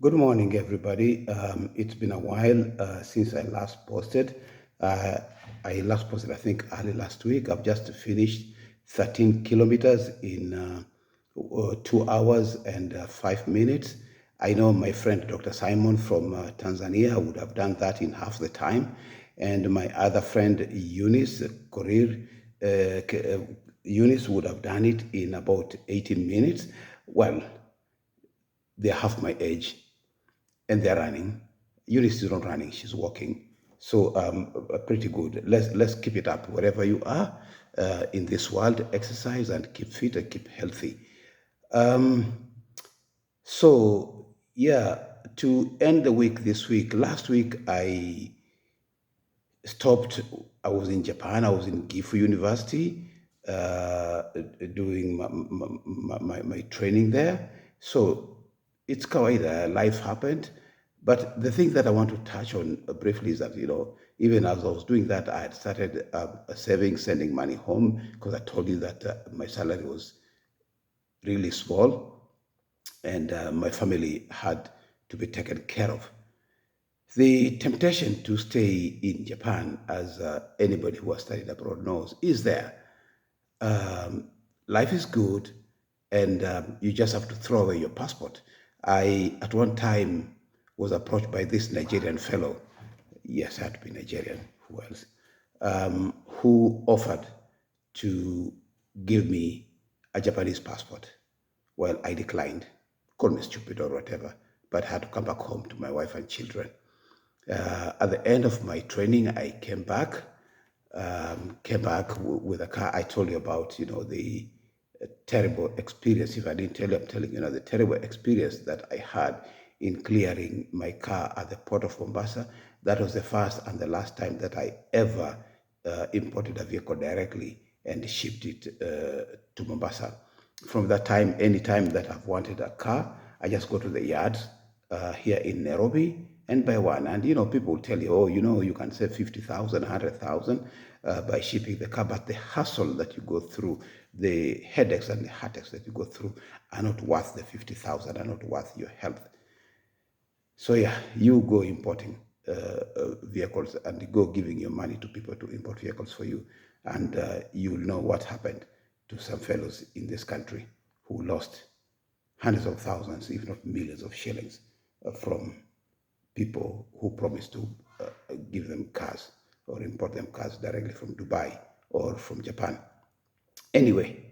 Good morning, everybody. It's been a while since I last posted. Uh, I last posted, I think, early last week. I've just finished 13 kilometers in 2 hours and 5 minutes. I know my friend Dr. Simon from Tanzania would have done that in half the time, and my other friend Eunice Korir, Eunice would have done it in about 18 minutes. Well, they're half my age and they're running. Eunice is not running; she's walking. So pretty good. Let's keep it up wherever you are in this world. Exercise and keep fit and keep healthy. So yeah, to end the week this week. Last week I stopped. I was in Japan. I was in Gifu University uh, doing my training there. So it's kawaida. Life happened. But the thing that I want to touch on briefly is that, even as I was doing that, I had started saving, sending money home because I told you that my salary was really small and my family had to be taken care of. The temptation to stay in Japan, as anybody who has studied abroad knows, is there. Life is good, and you just have to throw away your passport. I, at one time, was approached by this Nigerian fellow. Yes, I had to be Nigerian. Who else? Who offered to give me a Japanese passport. Well, I declined, called me stupid or whatever, but had to come back home to my wife and children. At the end of my training, I came back with a car. I told you about, the terrible experience. If I didn't tell you, I'm telling you now, the terrible experience that I had in clearing my car at the port of Mombasa. That was the first and the last time that I ever imported a vehicle directly and shipped it to Mombasa. From that time, any time that I've wanted a car, I just go to the yards here in Nairobi and buy one. And people will tell you, oh, you can save 50,000, 100,000 by shipping the car, but the hassle that you go through, the headaches and the heartaches that you go through are not worth the 50,000, are not worth your health. So yeah, you go importing vehicles and go giving your money to people to import vehicles for you, and you'll know what happened to some fellows in this country who lost hundreds of thousands, if not millions of shillings from people who promised to give them cars or import them cars directly from Dubai or from Japan. Anyway,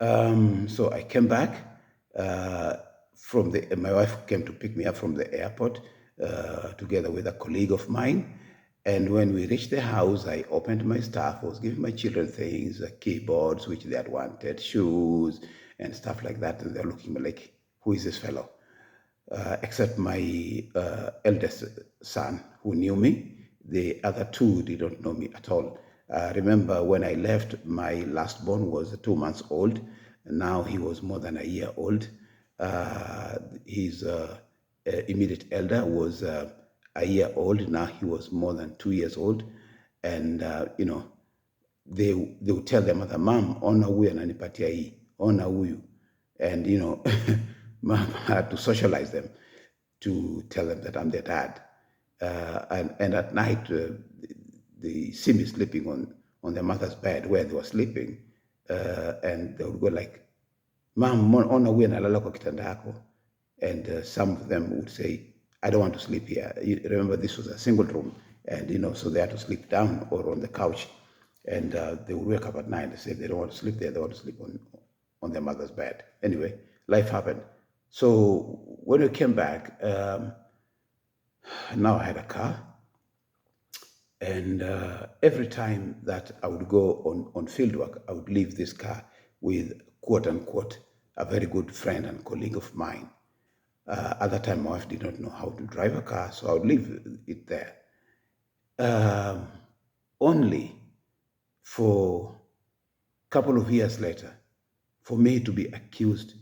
so I came back uh, my wife came to pick me up from the airport together with a colleague of mine. And when we reached the house, I opened my stuff. I was giving my children things, keyboards, which they had wanted, shoes, and stuff like that. And they're looking at me like, who is this fellow? Except my eldest son who knew me. The other two did not know me at all. Remember when I left, my last born was 2 months old. Now he was more than a year old. His immediate elder was a year old. Now he was more than 2 years old. And, they would tell their mother, mom, ona huyu ananipatia hii, ona huyu. And, mom had to socialize them to tell them that I'm their dad. And at night, they see me sleeping on their mother's bed where they were sleeping. And they would go like, mom, ona huyu analala kwa kitanda yako. And some of them would say, I don't want to sleep here. You remember, this was a single room, and so they had to sleep down or on the couch. And they would wake up at night and say they don't want to sleep there, they want to sleep on their mother's bed. Anyway, life happened. So when we came back, now I had a car, and every time that I would go on field work, I would leave this car with, quote unquote, a very good friend and colleague of mine. At that time, my wife did not know how to drive a car, so I would leave it there. Only for a couple of years later, for me to be accused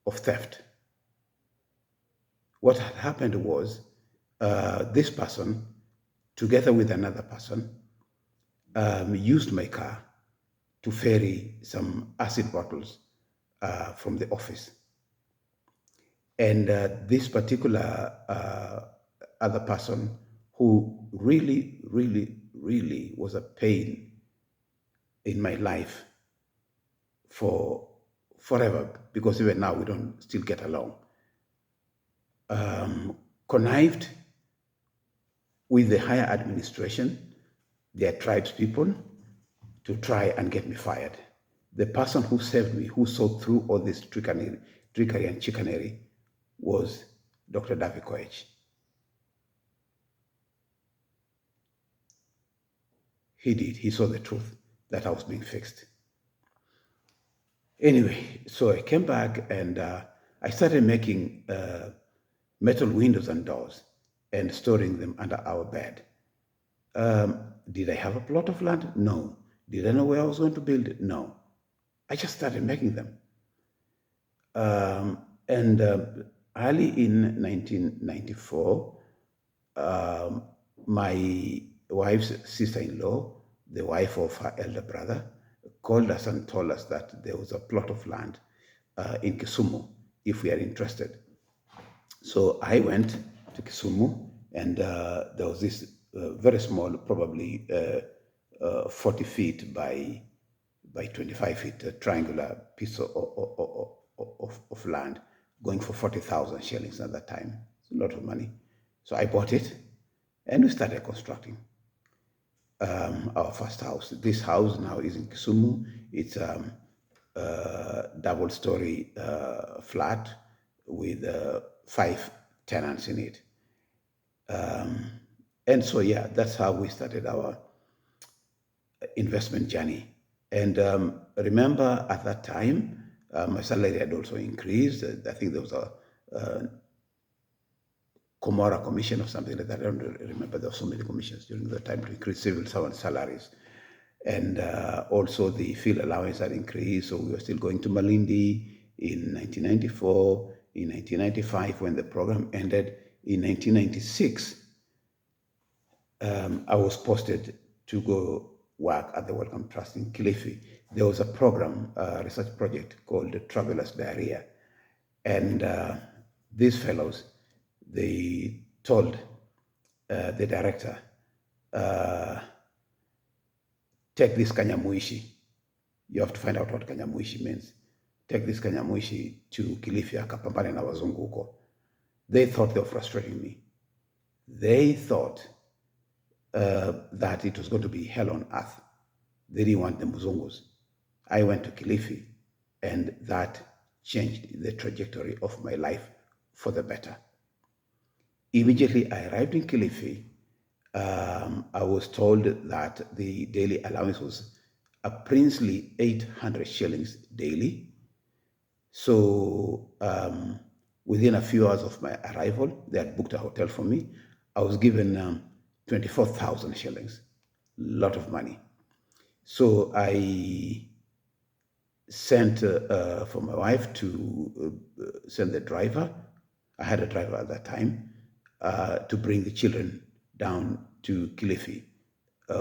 of theft. What had happened was this person, together with another person, used my car to ferry some acid bottles from the office. And this particular other person who really, really, really was a pain in my life for forever, because even now we don't still get along, connived with the higher administration, their tribespeople, to try and get me fired. The person who saved me, who saw through all this trickery and chicanery, was Dr. Davi Koech. He did. He saw the truth that I was being fixed. Anyway, so I came back and I started making metal windows and doors and storing them under our bed. Did I have a plot of land? No. Did I know where I was going to build it? No. I just started making them. And early in 1994, my wife's sister-in-law, the wife of her elder brother, called us and told us that there was a plot of land in Kisumu if we are interested. So I went to Kisumu, and there was this very small, probably 40 feet by 25 feet, a triangular piece of land going for 40,000 shillings at that time. It's a lot of money. So I bought it, and we started constructing our first house. This house now is in Kisumu. It's a double-story flat with 5 tenants in it. And so, yeah, that's how we started our investment journey. And remember, at that time, my salary had also increased. I think there was a Comora commission or something like that. I don't remember. There were so many commissions during that time to increase civil servant salaries. And also the field allowance had increased. So we were still going to Malindi in 1994, in 1995 when the program ended. In 1996, I was posted to go work at the Wellcome Trust in Kilifi. There was a program, a research project called the Traveler's Diarrhea. And these fellows, they told the director, take this kanyamuishi. You have to find out what kanyamuishi means. Take this kanyamuishi to Kilifi akapambane na wazungu huko. They thought they were frustrating me. They thought that it was going to be hell on earth. They didn't want the Muzungus. I went to Kilifi, and that changed the trajectory of my life for the better. Immediately I arrived in Kilifi, I was told that the daily allowance was a princely 800 shillings daily. So within a few hours of my arrival, they had booked a hotel for me. I was given 24,000 shillings, a lot of money. So I sent for my wife to send the driver. I had a driver at that time to bring the children down to Kilifi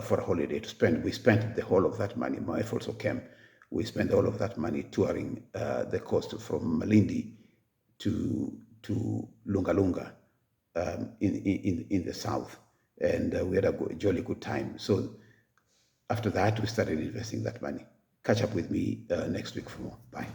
for a holiday to spend. We spent the whole of that money. My wife also came. We spent all of that money touring the coast from Malindi to Lunga Lunga in the south. And we had a jolly good time. So after that, we started investing that money. Catch up with me next week for more. Bye.